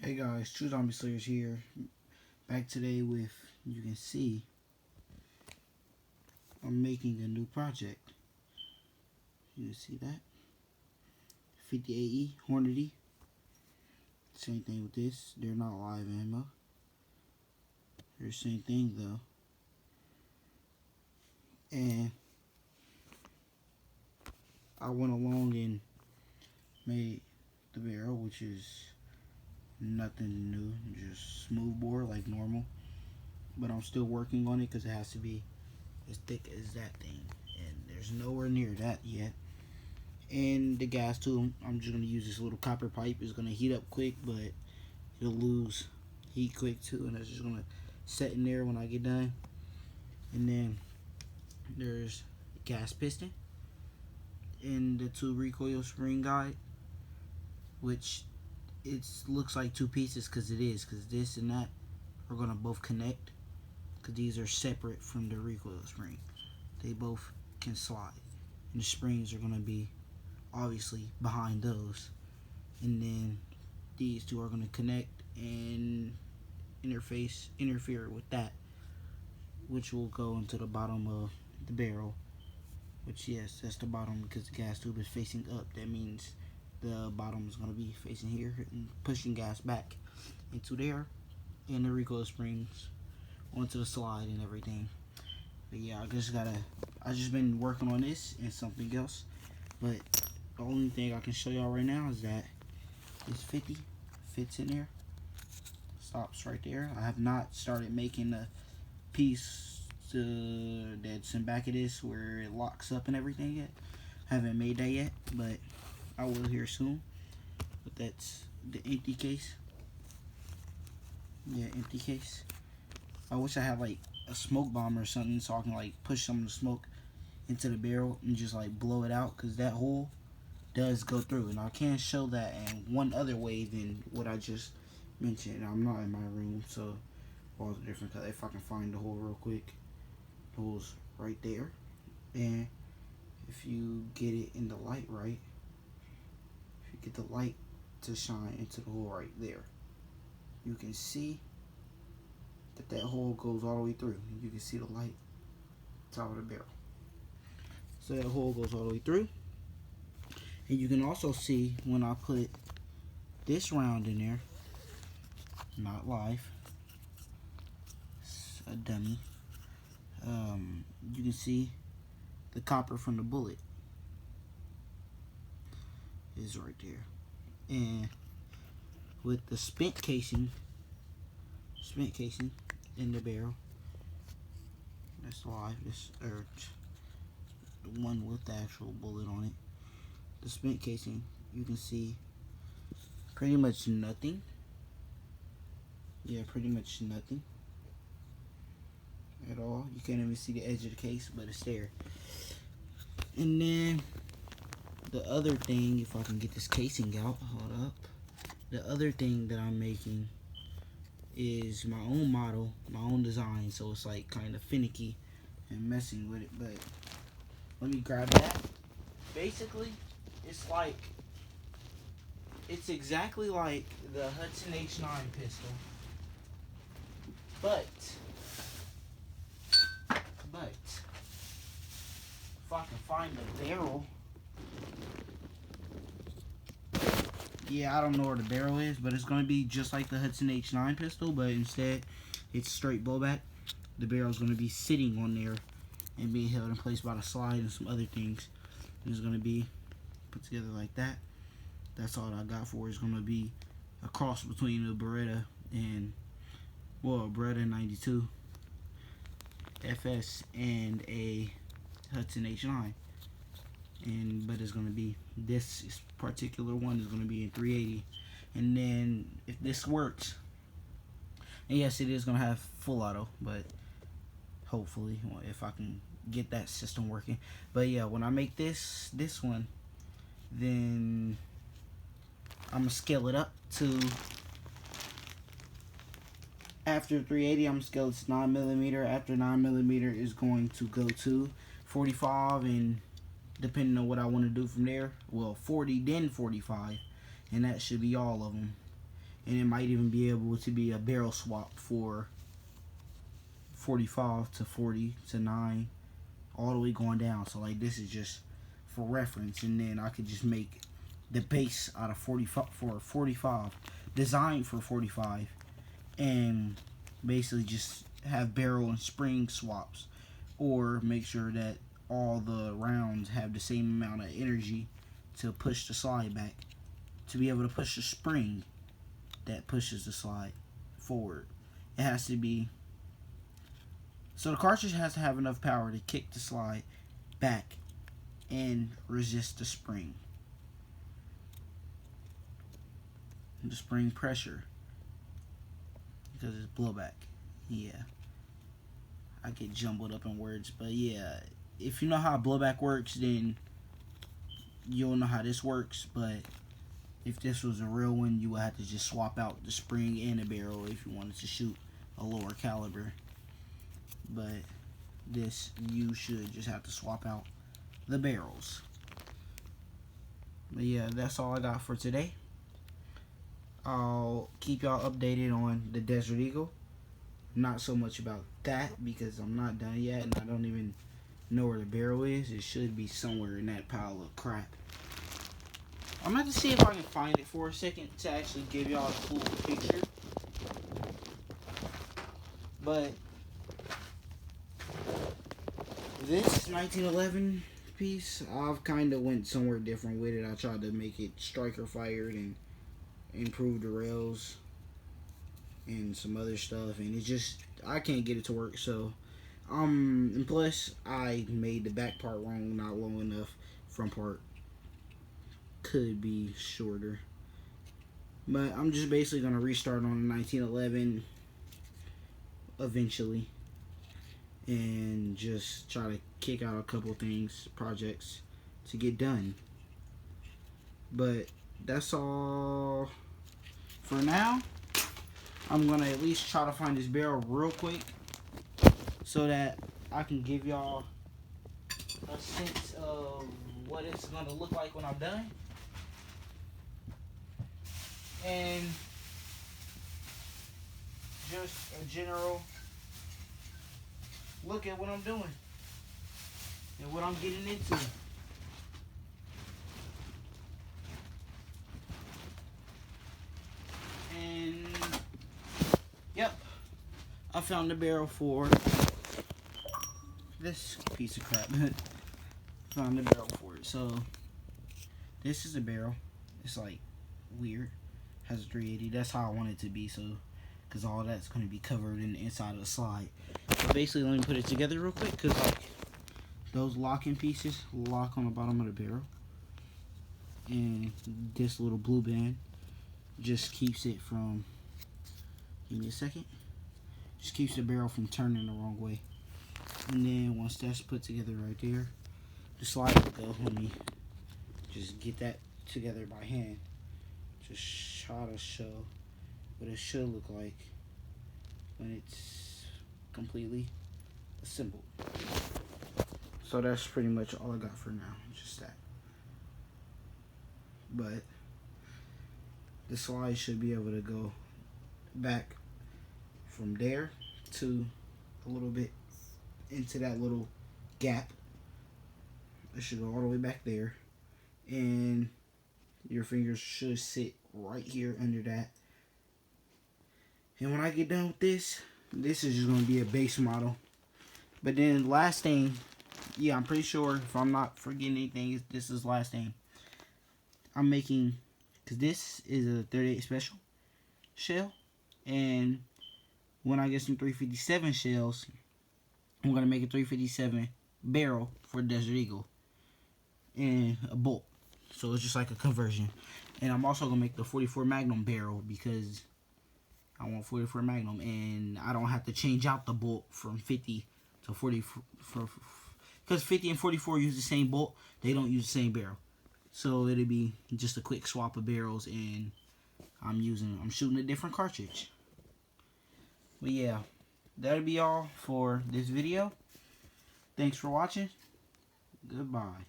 Hey guys, True Zombie Slayers here. Back today with, you can see, I'm making a new project. You can see that. 50AE Hornady. Same thing with this. They're not live ammo. They're the same thing though. And I went along and made the barrel, which is nothing new. Just smooth bore like normal. But I'm still working on it because it has to be as thick as that thing. And there's nowhere near that yet. And the gas tube, I'm just going to use this little copper pipe. It's going to heat up quick, but it'll lose heat quick too, and it's just going to set in there when I get done. And then there's the gas piston and the two recoil spring guide, which it looks like two pieces because it is, because this and that are going to both connect, because these are separate from the recoil spring. They both can slide, and the springs are going to be obviously behind those, and then these two are going to connect and interfere with that, which will go into the bottom of the barrel, which, yes, that's the bottom because the gas tube is facing up. That means the bottom is going to be facing here and pushing gas back into there, and the recoil springs onto the slide and everything. But yeah, I just been working on this and something else, but the only thing I can show y'all right now is that this 50 fits in there, stops right there. I have not started making the piece that's in back of this where it locks up and everything yet. Haven't made that yet, but I will here soon. But that's the empty case. Yeah, empty case. I wish I had like a smoke bomb or something so I can like push some of the smoke into the barrel and just like blow it out, because that hole does go through, and I can show that in one other way than what I just mentioned. I'm not in my room, so all the different colors. If I can find the hole real quick, the hole's right there, and if you get it in the light right, if you get the light to shine into the hole right there, you can see that hole goes all the way through. You can see the light top of the barrel, so that hole goes all the way through. And you can also see when I put this round in there, not live, it's a dummy, you can see the copper from the bullet is right there. And with the spent casing in the barrel, that's live, this, or the one with the actual bullet on it, the spent casing, you can see pretty much nothing. Yeah, pretty much nothing at all. You can't even see the edge of the case, but it's there. And then the other thing, if I can get this casing out, hold up. The other thing that I'm making is my own model, my own design, so it's like kind of finicky and messing with it, but let me grab that. Basically, it's exactly like the Hudson H9 pistol, but if I can find the barrel, yeah, I don't know where the barrel is, but it's going to be just like the Hudson H9 pistol, but instead it's straight blowback. The barrel's going to be sitting on there and being held in place by the slide and some other things. It's going to be put together like that. That's all I got for it. It's going to be a cross between a Beretta and, well, a Beretta 92 FS and a Hudson H9. But it's going to be, this particular one is going to be in 380. And then if this works, and yes, it is going to have full auto, but hopefully, if I can get that system working. But yeah, when I make this one, then I'm going to scale it up to, after 380, I'm going to scale it to 9mm. After 9mm is going to go to 45, and depending on what I want to do from there, well, 40, then 45, and that should be all of them. and it might even be able to be a barrel swap for 45 to 40 to 9, all the way going down. So like this is just for reference, and then I could just make the base out of 45 for 45, designed for 45, and basically just have barrel and spring swaps, or make sure that all the rounds have the same amount of energy to push the slide back, to be able to push the spring that pushes the slide forward. It has to be, so the cartridge has to have enough power to kick the slide back and resist the spring. The spring pressure, because it's blowback. Yeah, I get jumbled up in words, but yeah, if you know how blowback works, then you'll know how this works. But if this was a real one, you would have to just swap out the spring and the barrel if you wanted to shoot a lower caliber. But this, you should just have to swap out the barrels. But yeah, that's all I got for today. I'll keep y'all updated on the Desert Eagle. Not so much about that because I'm not done yet, and I don't even know where the barrel is. It should be somewhere in that pile of crap. I'm going to have to see if I can find it for a second to actually give y'all a full picture. But this 1911 piece, I've kind of went somewhere different with it. I tried to make it striker fired and improve the rails and some other stuff, and it just, I can't get it to work. So and plus I made the back part wrong, not long enough. Front part could be shorter, but I'm just basically gonna restart on the 1911 eventually and just try to kick out a couple things, projects to get done. But that's all for now. I'm gonna at least try to find this barrel real quick so that I can give y'all a sense of what it's gonna look like when I'm done, and just a general look at what I'm doing and what I'm getting into. And yep, I found the barrel for this piece of crap. Found the barrel for it. So this is a barrel. It's like weird. Has a 380. That's how I want it to be. So, because all that's going to be covered in the inside of the slide. So basically, let me put it together real quick. Because like those locking pieces lock on the bottom of the barrel, and this little blue band just keeps it from, give me a second, just keeps the barrel from turning the wrong way. And then once that's put together right there, the slide will go. Let me just get that together by hand. Just try to show what it should look like when it's completely assembled. So that's pretty much all I got for now, just that. But the slide should be able to go back from there to a little bit into that little gap. It should go all the way back there, and your fingers should sit right here under that. And when I get done with this, this is just going to be a base model. But then last thing, yeah, I'm pretty sure if I'm not forgetting anything, this is last thing I'm making, because this is a 38 special shell, and when I get some 357 shells, I'm going to make a 357 barrel for Desert Eagle and a bolt. So it's just like a conversion. And I'm also going to make the 44 Magnum barrel because I want 44 Magnum, and I don't have to change out the bolt from 50 to 40, because 50 and 44 use the same bolt. They don't use the same barrel. So it'll be just a quick swap of barrels, and I'm shooting a different cartridge. But yeah, that'll be all for this video. Thanks for watching. Goodbye.